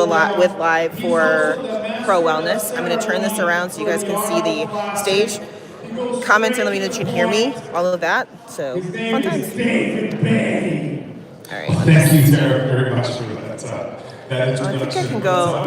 with live for Pro Wellness. I'm going to turn this around so you guys can see the stage. Comment and let me know that you can hear me, all of that. So, fun times. All right. Thank you, Tara, very much for that. That introduction. I think I can go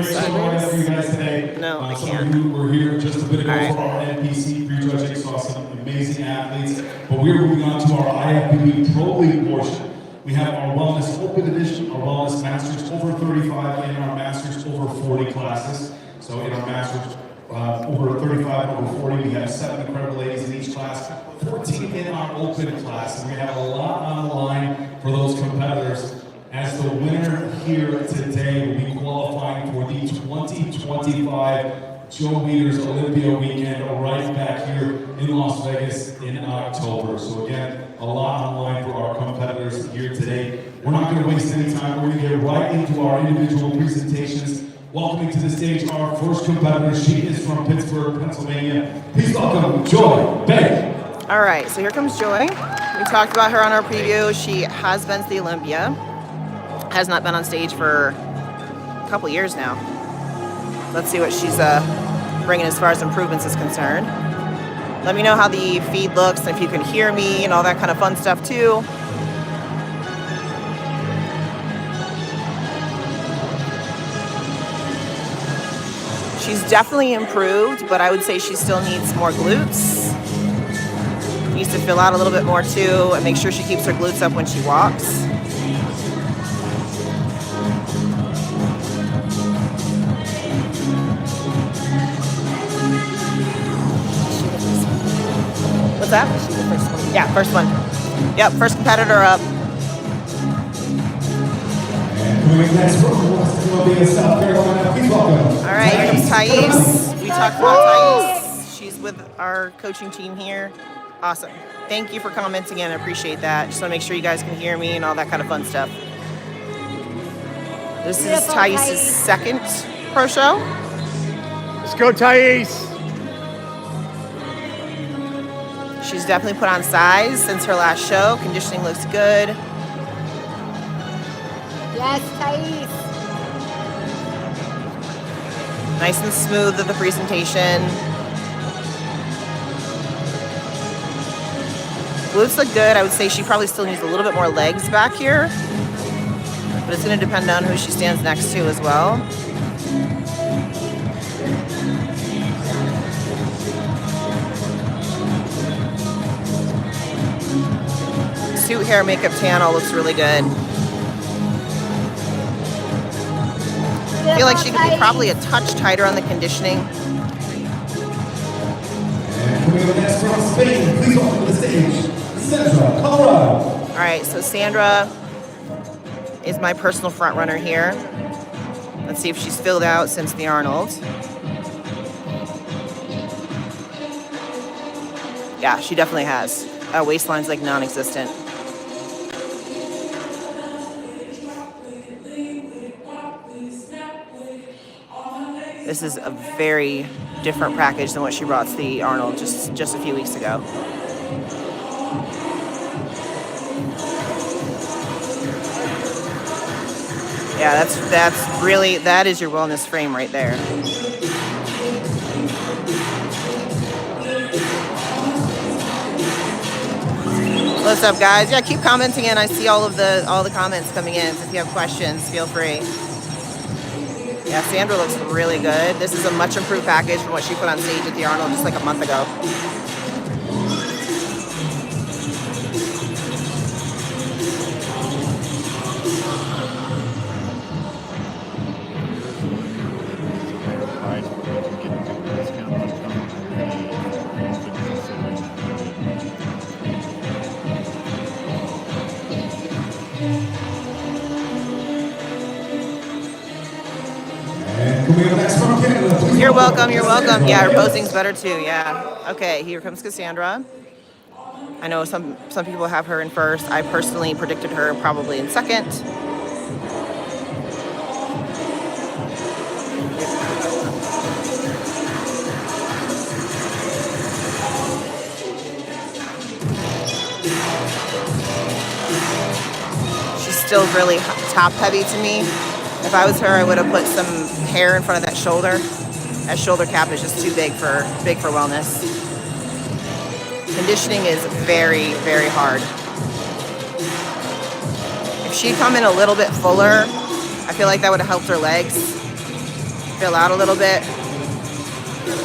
sideways. No, I can't. We're here just a bit ago for our NPC Prejudging, saw some amazing athletes, but we're moving on to our IFBB Pro League portion. We have our Wellness Open Edition, our Wellness Masters over 35, and our Masters over 40 classes. So in our Masters over 35 and over 40, we have 7 incredible ladies in each class, 14 in our Open class, and we have a lot on the line for those competitors. As the winner here today will be qualifying for the 2025 Joe Meters Olympia weekend right back here in Las Vegas in October. So again, a lot on the line for our competitors here today. We're not going to waste any time. We're going to get right into our individual presentations. Welcoming to the stage our first competitor. She is from Pittsburgh, Pennsylvania. Please welcome Joy Bay. All right, so here comes Joy. We talked about her on our preview. She has been to the Olympia. Has not been on stage for a couple years now. Let's see what she's bringing as far as improvements is concerned. Let me know how the feed looks, and if you can hear me and all that kind of fun stuff too. She's definitely improved, but I would say she still needs more glutes. Needs to fill out a little bit more too, and make sure she keeps her glutes up when she walks. What's that? First one. Yeah, first one. Yep, first competitor up. All right, here comes Thais. We talked about Thais. She's with our coaching team here. Awesome. Thank you for commenting in. I appreciate that. Just want to make sure you guys can hear me and all that kind of fun stuff. This is Thais' second pro show. Let's go, Thais. She's definitely put on size since her last show. Conditioning looks good. Yes, Thais. Nice and smooth of the presentation. Glutes look good. I would say she probably still needs a little bit more legs back here, but it's going to depend on who she stands next to as well. Suit, hair, makeup, tan all looks really good. I feel like she could be probably a touch tighter on the conditioning. And we have the next from Spain. Please welcome to the stage, Sandra, Colorado. All right, so Sandra is my personal front runner here. Let's see if she's filled out since the Arnold. Yeah, she definitely has. Waistline's like non-existent. This is a very different package than what she brought to the Arnold just a few weeks ago. Yeah, that's really, that is your wellness frame right there. What's up, guys? Yeah, keep commenting in. I see all the comments coming in. So if you have questions, feel free. Yeah, Sandra looks really good. This is a much improved package from what she put on stage at the Arnold just like a month ago. You're welcome, you're welcome. Yeah, her posing's better too, yeah. Okay, here comes Cassandra. I know some people have her in first. I personally predicted her probably in second. She's still really top heavy to me. If I was her, I would have put some hair in front of that shoulder. That shoulder cap is just too big for wellness. Conditioning is very, very hard. If she'd come in a little bit fuller, I feel like that would have helped her legs fill out a little bit.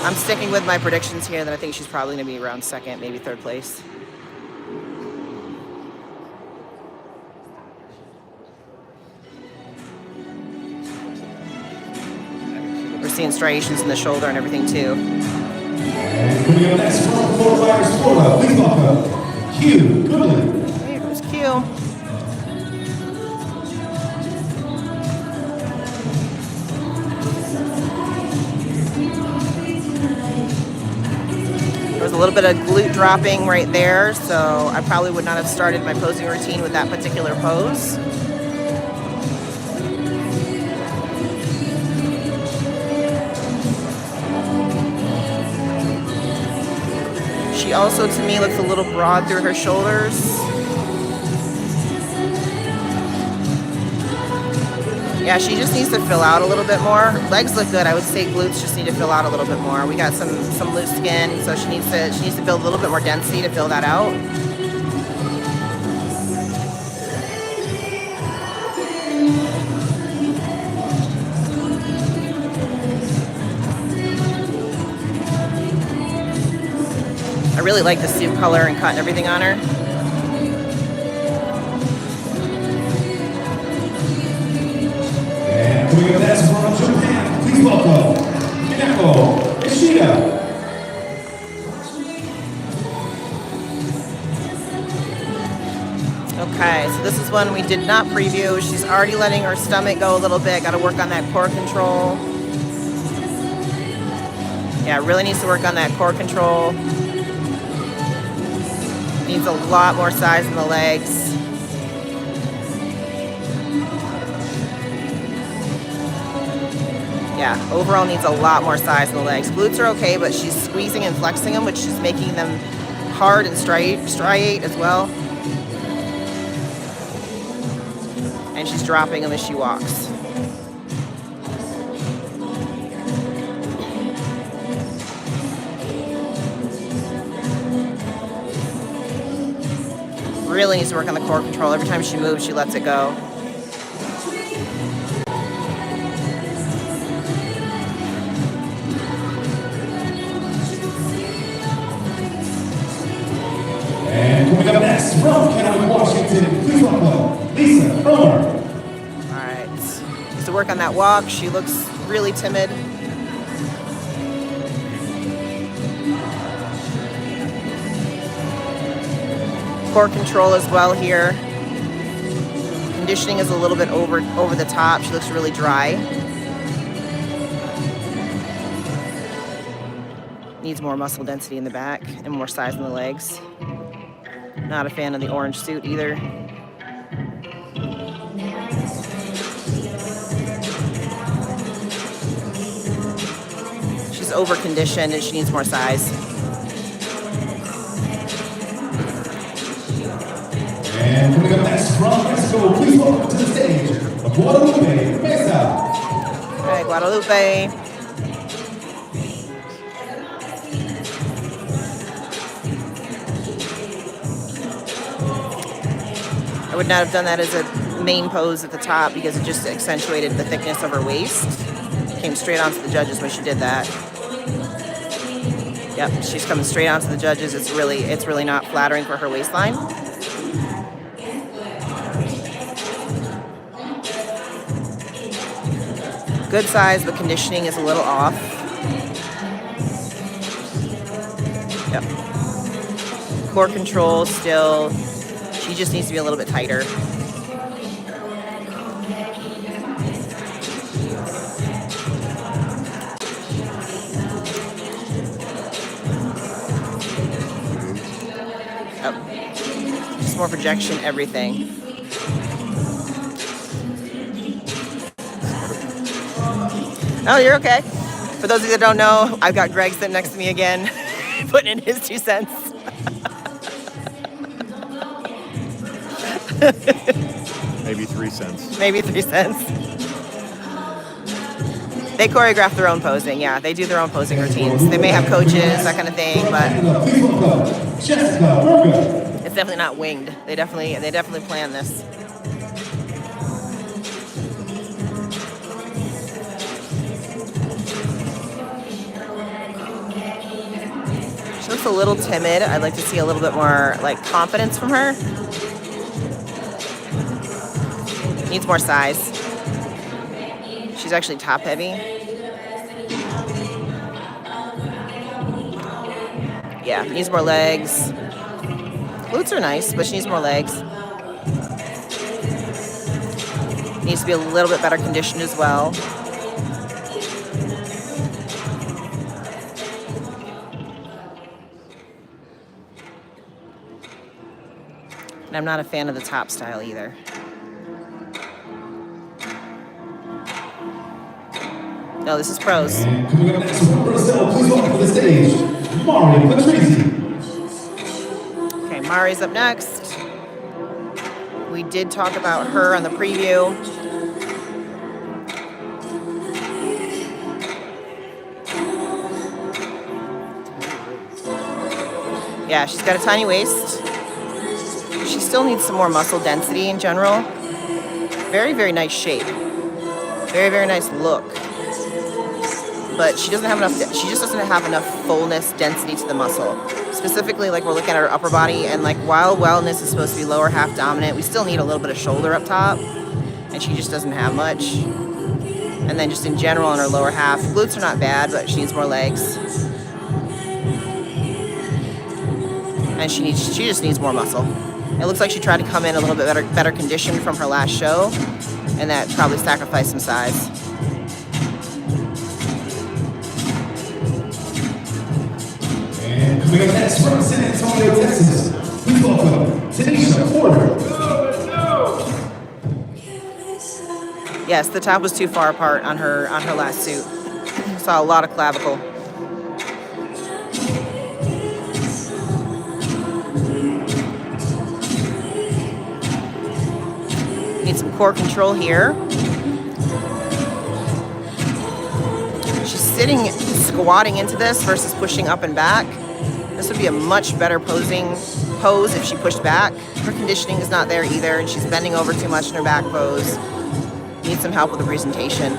I'm sticking with my predictions here that I think she's probably going to be around second, maybe third place. We're seeing striations in the shoulder and everything too. And coming up next from Fort Myers, Florida, please welcome Q Goodley. Hey, there's Q. There was a little bit of glute dropping right there, so I probably would not have started my posing routine with that particular pose. She also, to me, looks a little broad through her shoulders. Yeah, she just needs to fill out a little bit more. Legs look good. I would say glutes just need to fill out a little bit more. We got some loose skin, so she needs to build a little bit more density to fill that out. I really like the suit color and cut and everything on her. And coming up next from Japan, please welcome Minako Ishida. Okay, so this is one we did not preview. She's already letting her stomach go a little bit. Got to work on that core control. Yeah, really needs to work on that core control. Needs a lot more size in the legs. Yeah, overall needs a lot more size in the legs. Glutes are okay, but she's squeezing and flexing them, which is making them hard and striate as well. And she's dropping them as she walks. Really needs to work on the core control. Every time she moves, she lets it go. And coming up next from Callouts, Washington, please welcome Lisa Romer. All right. Needs to work on that walk. She looks really timid. Core control as well here. Conditioning is a little bit over the top. She looks really dry. Needs more muscle density in the back and more size in the legs. Not a fan of the orange suit either. She's over conditioned and she needs more size. And coming up next from Mexico, please welcome to the stage, Guadalupe Mesa. All right, Guadalupe. I would not have done that as a main pose at the top because it just accentuated the thickness of her waist. Came straight onto the judges when she did that. Yep, she's coming straight onto the judges. It's really not flattering for her waistline. Good size, but conditioning is a little off. Yep. Core control still. She just needs to be a little bit tighter. Oh. Just more projection, everything. Oh, you're okay. For those of you that don't know, I've got Greg sitting next to me again, putting in his 2 cents. Maybe 3 cents. Maybe 3 cents. They choreograph their own posing. Yeah, they do their own posing routines. They may have coaches, that kind of thing, but it's definitely not winged. They definitely plan this. She looks a little timid. I'd like to see a little bit more like confidence from her. Needs more size. She's actually top heavy. Yeah, needs more legs. Glutes are nice, but she needs more legs. Needs to be a little bit better conditioned as well. And I'm not a fan of the top style either. No, this is pros. And coming up next, Brazil, please welcome to the stage, Mari Patrizi. Okay, Mari's up next. We did talk about her on the preview. Yeah, she's got a tiny waist. She still needs some more muscle density in general. Very, very nice shape. Very, very nice look. But she doesn't have enough, she just doesn't have enough fullness, density to the muscle. Specifically, like we're looking at her upper body, and like while wellness is supposed to be lower half dominant, we still need a little bit of shoulder up top, and she just doesn't have much. And then just in general on her lower half, glutes are not bad, but she needs more legs. And she just needs more muscle. It looks like she tried to come in a little bit better conditioned from her last show, and that probably sacrificed some size. And coming up next from San Antonio, Texas, please welcome Tanisha Porter. Yes, the top was too far apart on her last suit. Saw a lot of clavicle. Need some core control here. She's sitting, squatting into this versus pushing up and back. This would be a much better pose if she pushed back. Her conditioning is not there either, and she's bending over too much in her back pose. Needs some help with the presentation.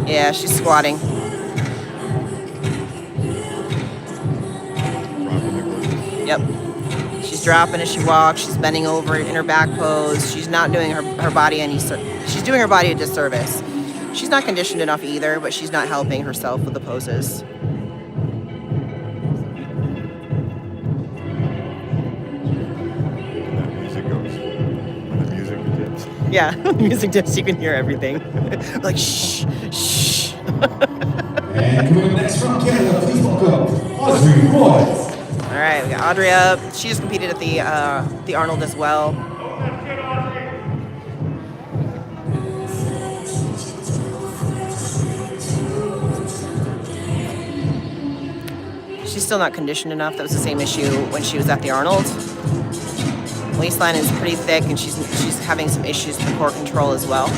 Yeah, she's squatting. Yep. She's dropping as she walks. She's bending over in her back pose. She's not doing her body she's doing her body a disservice. She's not conditioned enough either, but she's not helping herself with the poses. Yeah, music dips, you can hear everything. Like, shh, shh. And coming up next from Canada, please welcome Audrey Roy. All right, we got Audrey up. She just competed at the Arnold as well. She's still not conditioned enough. That was the same issue when she was at the Arnold. Waistline is pretty thick, and she's having some issues with core control as well.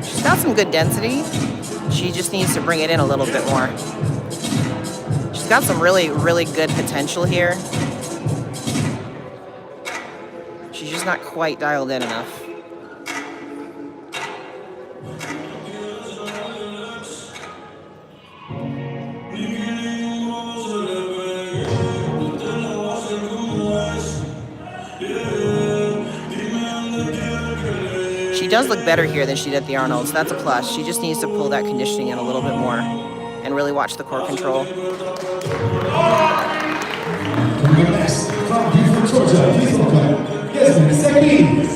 She's got some good density. She just needs to bring it in a little bit more. She's got some really, really good potential here. She's just not quite dialed in enough. She does look better here than she did at the Arnold, so that's a plus. She just needs to pull that conditioning in a little bit more and really watch the core control. Coming up next from Beaufort, Georgia, please welcome Yasmin Sakin.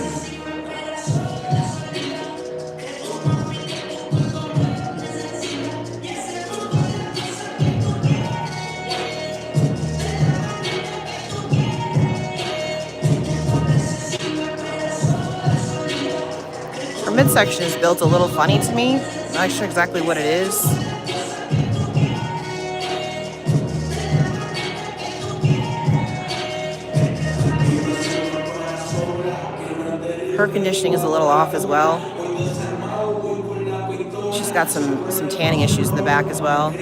Midsection is built a little funny to me. I'm not sure exactly what it is. Her conditioning is a little off as well. She's got some tanning issues in the back as well. I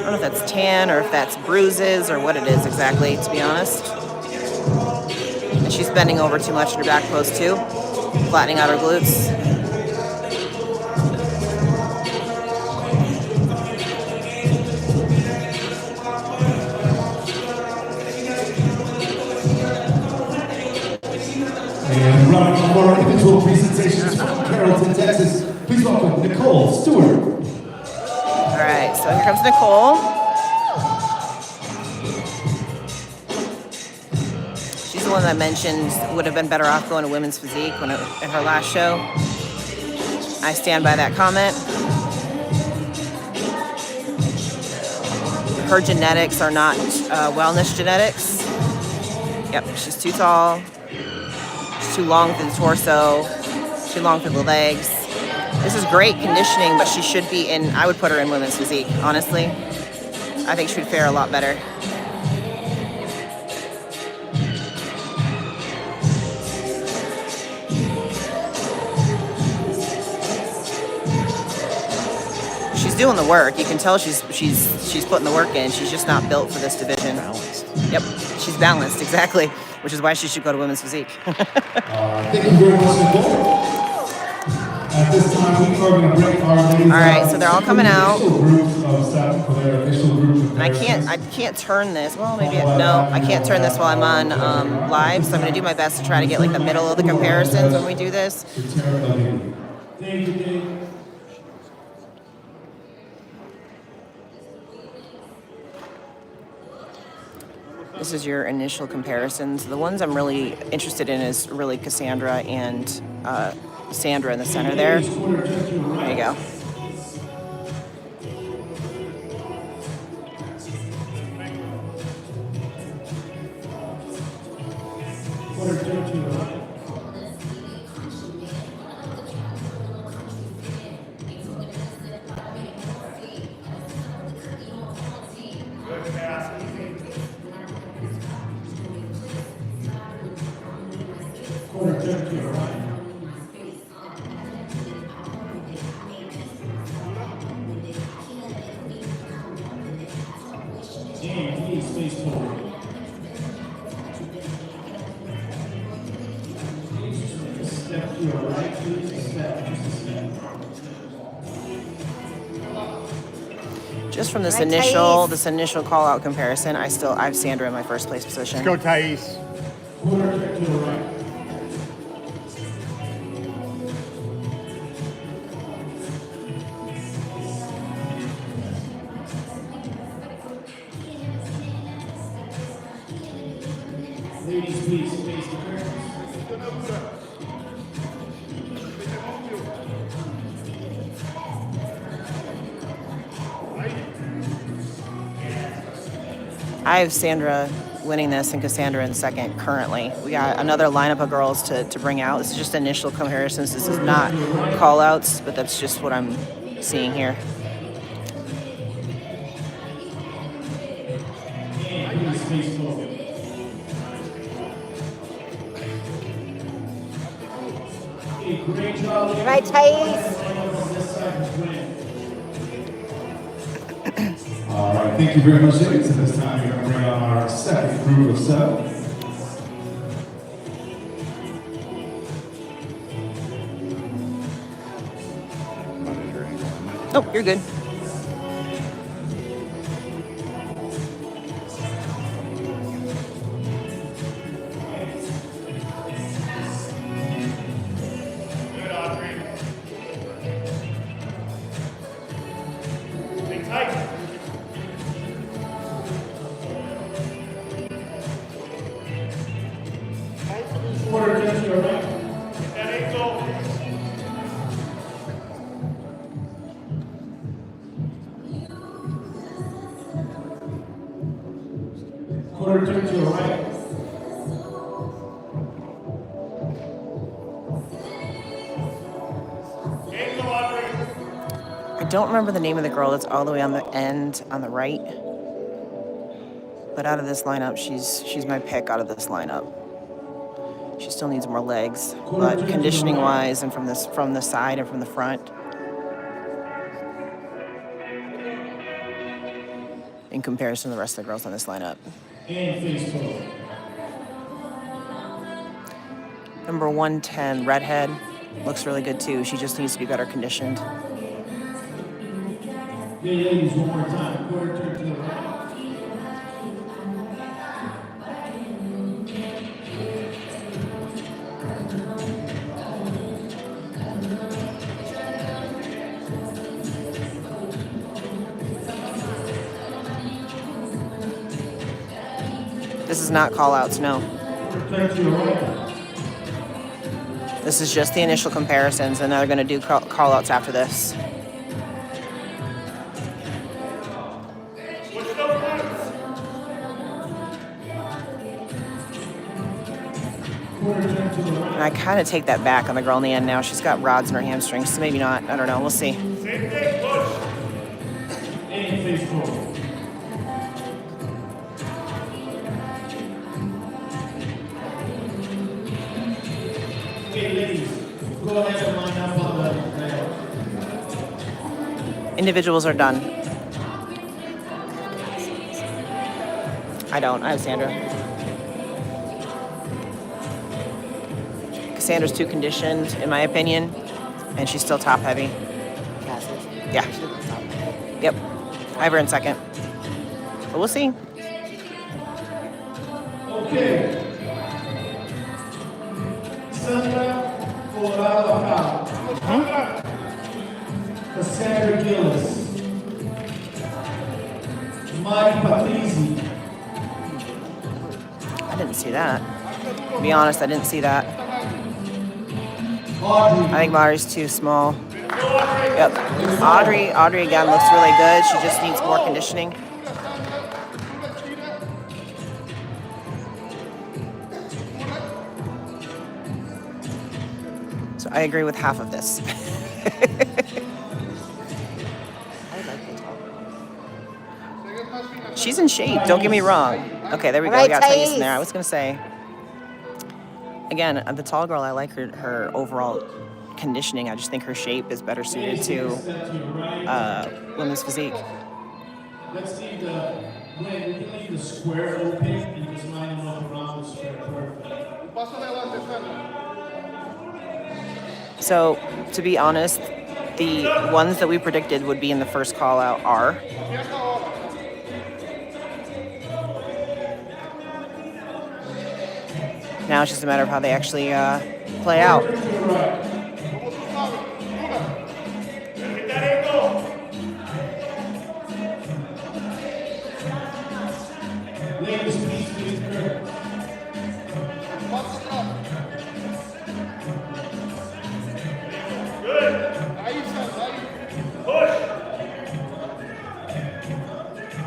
don't know if that's tan or if that's bruises or what it is exactly, to be honest. And she's bending over too much in her back pose too, flattening out her glutes. And running for our individual presentations from Carrollton, Texas, please welcome Nicole Stewart. All right, so here comes Nicole. She's the one that I mentioned would have been better off going to women's physique in her last show. I stand by that comment. Her genetics are not wellness genetics. Yep, she's too tall. Too long for the torso, too long for the legs. This is great conditioning, but she should be in, I would put her in women's physique, honestly. I think she would fare a lot better. She's doing the work. You can tell she's putting the work in. She's just not built for this division. Balanced. Yep, she's balanced, exactly. Which is why she should go to women's physique. Thank you very much, Nicole. At this time, we are going to break our ladies. All right, so they're all coming out. And I can't turn this. Well, maybe I can't turn this while I'm on live. So I'm going to do my best to try to get like the middle of the comparisons when we do this. Thank you, Dave. This is your initial comparisons. The ones I'm really interested in is really Cassandra and Sandra in the center there. There you go. Just from this initial call out comparison, I have Sandra in my first place position. Let's go, Thais. Ladies, please, face the curtains. I have Sandra winning this and Cassandra in second currently. We got another lineup of girls to bring out. This is just initial comparisons. This is not call outs, but that's just what I'm seeing here. Right, Thais? All right, thank you very much, ladies. At this time, we're going to bring on our second group of 7. Oh, you're good. Quarter turn to your right. I don't remember the name of the girl that's all the way on the end on the right. But out of this lineup, she's my pick out of this lineup. She still needs more legs, but conditioning-wise, and from the side and from the front, in comparison to the rest of the girls on this lineup. Number 110, redhead, looks really good too. She just needs to be better conditioned. Ladies, one more time. Quarter turn to the right. This is not call-outs, no. This is just the initial comparisons, and they're going to do call-outs after this. And I kind of take that back on the girl in the end now. She's got rods in her hamstrings, so maybe not. I don't know. We'll see. Individuals are done. I don't. I have Sandra. Cassandra's too conditioned, in my opinion, and she's still top heavy. Yeah. Yep. I have her in second. But we'll see. Okay. Sandra Colorado. Cassandra Gillis. Mike Patrizi. I didn't see that. To be honest, I didn't see that. Audrey. I think Mari's too small. Yep. Audrey again looks really good. She just needs more conditioning. So I agree with half of this. She's in shape, don't get me wrong. Okay, there we go. We got Thais in there. I was going to say, again, the tall girl, I like her overall conditioning. I just think her shape is better suited to women's physique. Let's leave the square open and just line them up around the square. Perfect. So, to be honest, the ones that we predicted would be in the first call out are now it's just a matter of how they actually play out.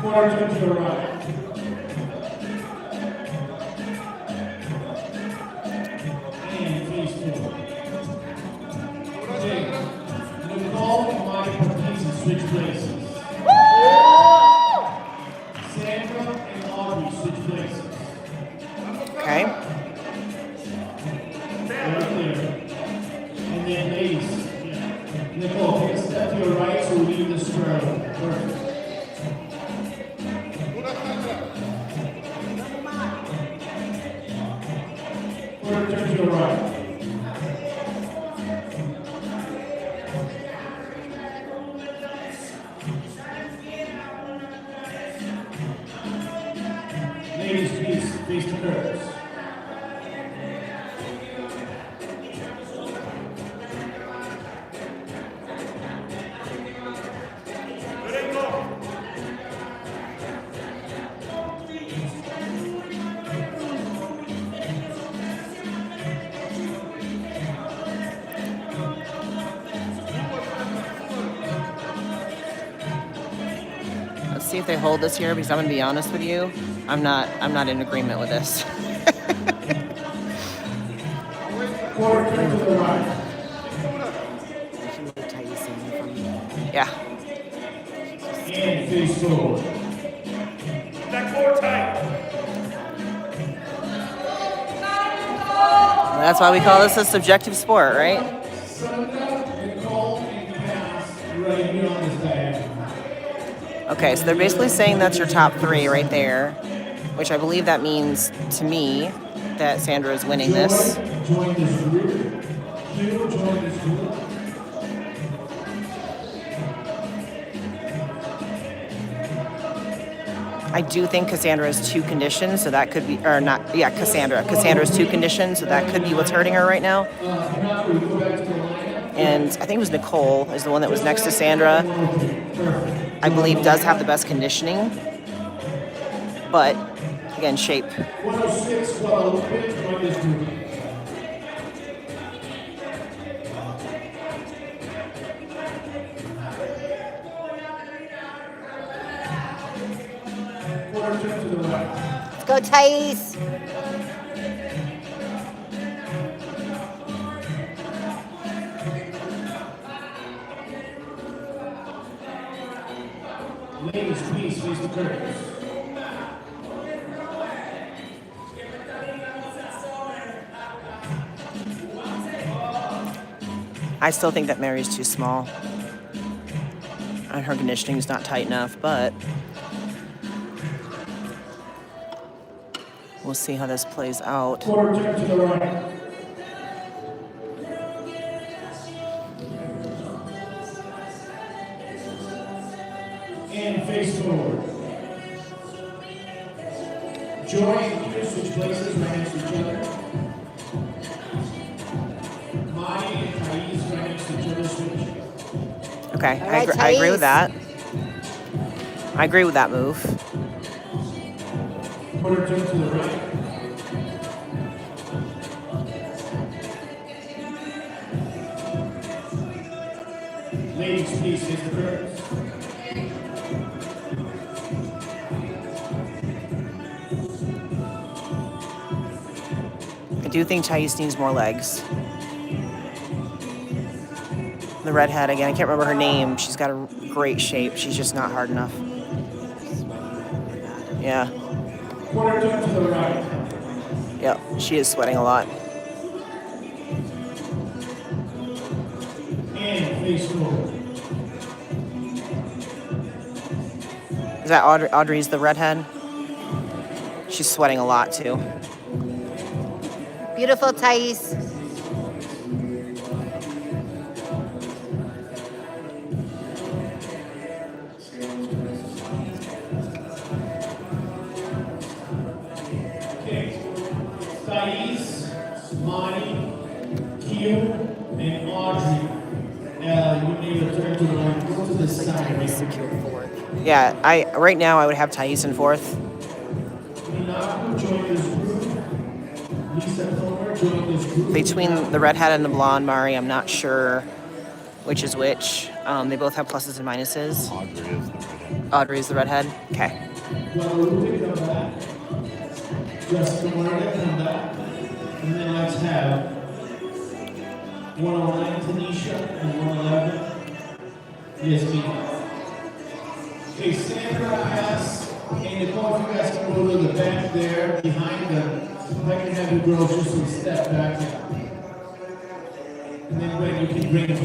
Quarter to the right. And face forward. Okay. Nicole and Mike Patrizi switch places. Sandra and Audrey switch places. Okay. Very clear. And then ladies. Nicole, take a step to your right so we leave the square. Perfect. Turn to your right. Ladies, please face the curves. Let's see if they hold this here, because I'm gonna be honest with you, I'm not in agreement with this. Quarter turn to the right. Yeah. And face forward. That core tight. That's why we call this a subjective sport, right? Okay, so they're basically saying that's your top 3 right there, which I believe that means to me that Sandra is winning this. Join this group. Join this group. I do think Cassandra is 2 conditions, so that could be, or not, yeah, Cassandra. Cassandra's 2 conditions, so that could be what's hurting her right now. And I think it was Nicole is the one that was next to Sandra. I believe does have the best conditioning, but again, shape. 106, well, join this group. Let's go, Thais. Ladies, please face the curtains. I still think that Mary's too small. And her conditioning is not tight enough, but we'll see how this plays out. Quarter turn to the right. And face forward. Joy and Peter switch places right next to each other. Mai and Thais right next to each other switch. Okay, All right, I agree with Thais. that. I agree with that move. Quarter turn to the right. Ladies, please face the curtains. I do think Thais needs more legs. The redhead, again, I can't remember her name. She's got a great shape. She's just not hard enough. Yeah. Quarter turn to the right. Yep, she is sweating a lot. And face forward. Is that Audrey? Audrey's the redhead? She's sweating a lot too. Beautiful, Thais. Okay. Thais, Mai, Q, and Audrey. You need to turn to the right. Go to the side. Yeah, right now I would have Thais in 4th. Minaku, join this group. Lisa Comer, join this group. Between the redhead and the blonde Mari, I'm not sure which is which. They both have pluses and minuses. Audrey is the redhead. Okay. Guadalupe, come back. Jessica Morgan, come back. And then let's have 109 Tanisha and 111 Yasmin. Okay, Sandra has, and Nicole, if you guys can go to the back there behind them, if I can have you girls just some step back. And then when you can bring it to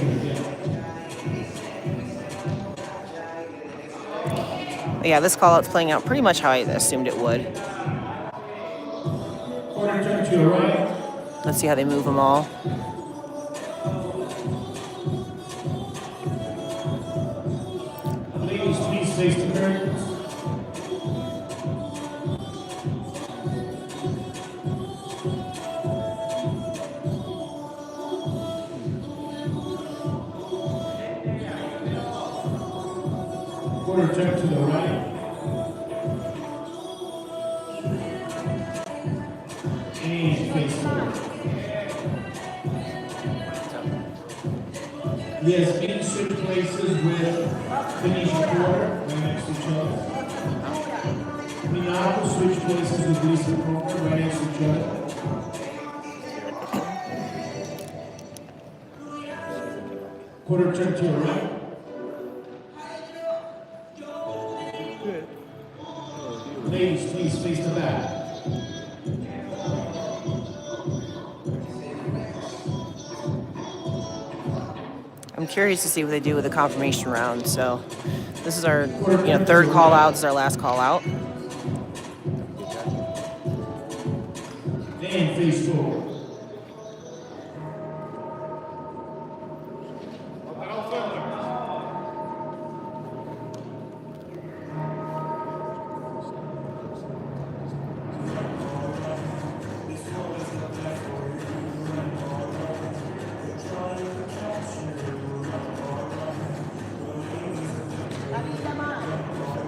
the Yeah, this call-out's playing out pretty much how I assumed it would. Quarter turn to your right. Let's see how they move them all. Ladies, please face the curtains. Quarter turn to the right. And face forward. Yes, being switch places with Tanisha Porter, right next to each other. Minaku switch places with Lisa Porter, right next to each other. Quarter turn to your right. Ladies, please face the back. curious to see what they do with the confirmation round. So this is our third call out. This is our last call out. And face forward.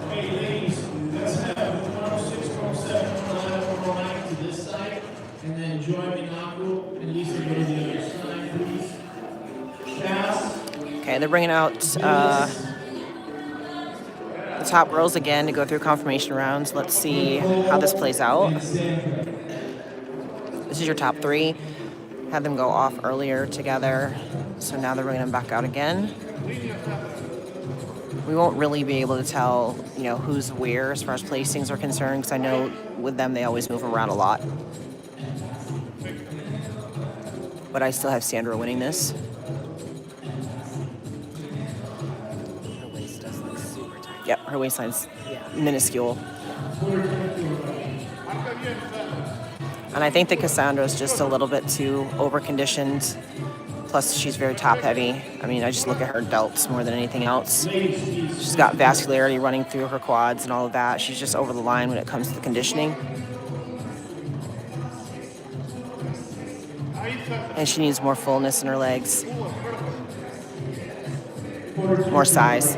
Hey ladies, let's have 106, 107, 111, 109 to this side, and then join me now, and Lisa go to the other side, please. Pass. Okay, they're bringing out the top girls again to go through confirmation rounds. Let's see how this plays out. This is your top three. Had them go off earlier together, so now they're bringing them back out again. We won't really be able to tell, who's where as far as placings are concerned, because I know with them they always move around a lot. But I still have Sandra winning this. Her waist does look super tight. Yep, her waistline's minuscule. And I think that Cassandra's just a little bit too over-conditioned. Plus, she's very top-heavy. I mean, I just look at her delts more than anything else. She's got vascularity running through her quads and all of that. She's just over the line when it comes to the conditioning. And she needs more fullness in her legs. More size.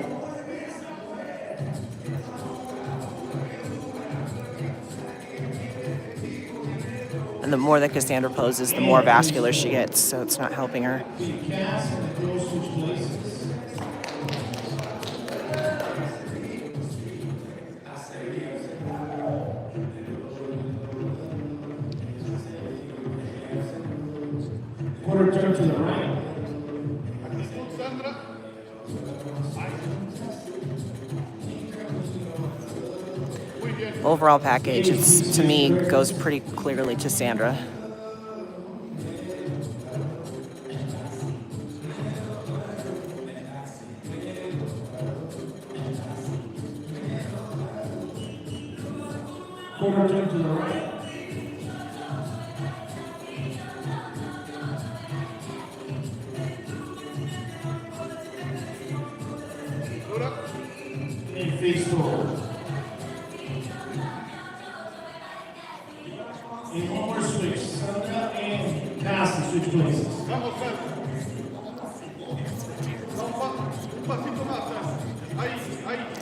And the more that Cassandra poses, the more vascular she gets, so it's not helping her. Quarter turn to the right. Overall package, to me, goes pretty clearly to Sandra. Quarter turn to the right. And face forward. And one more switch. Sandra and pass and switch places.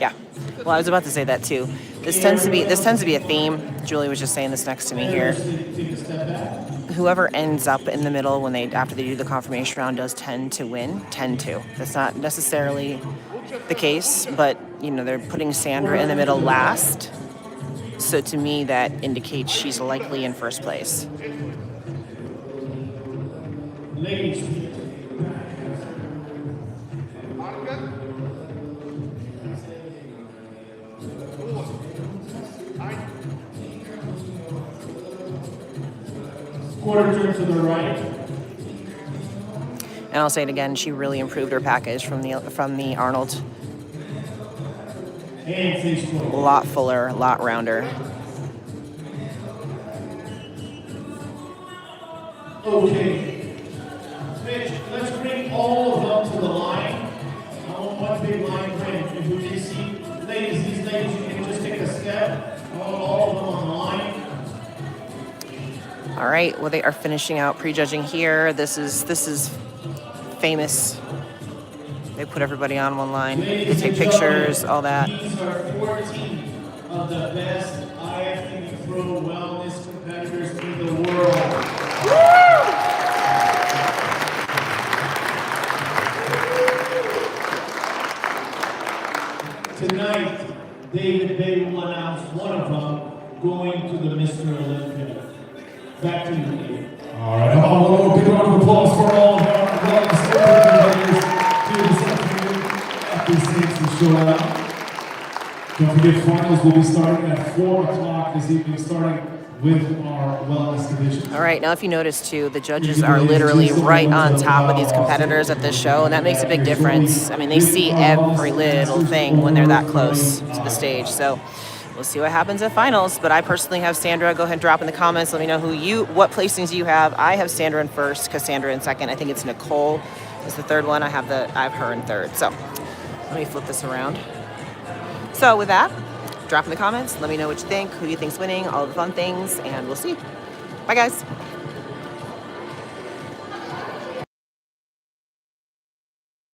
Yeah. Well, I was about to say that too. This tends to be a theme. Julie was just saying this next to me here. Whoever ends up in the middle after they do the confirmation round does tend to win. That's not necessarily the case, but they're putting Sandra in the middle last. So to me, that indicates she's likely in first place. Ladies. Quarter turn to the right. And I'll say it again, she really improved her package from the Arnold. And face forward. A lot fuller, a lot rounder. Okay. Mitch, let's bring all of them to the line. I want one big line print. If we can see these ladies, you can just take a step. I want all of them on the line. All right, well, they are finishing out prejudging here. This is famous. They put everybody on one line. They take pictures, all that. These are 14 of the best IFBB Pro wellness competitors in the world. Tonight, David Bay will announce one of them going to the Mr. Olympia. Back to you, David. All right, a big round of applause for all of our wellness competitors to this afternoon at the Sampson Showdown. Don't forget, finals will be starting at 4 o'clock this evening, starting with our wellness division. All right, now if you notice too, the judges are literally right on top of these competitors at this show, and that makes a big difference. I mean, they see every little thing when they're that close to the stage. So we'll see what happens at finals. But I personally have Sandra. Go ahead and drop in the comments. Let me know what placings you have. I have Sandra in first, Cassandra in second. I think it's Nicole is the third one. I have her in third. So let me flip this around. So with that, drop in the comments. Let me know what you think, who you think's winning, all the fun things, and we'll see. Bye, guys.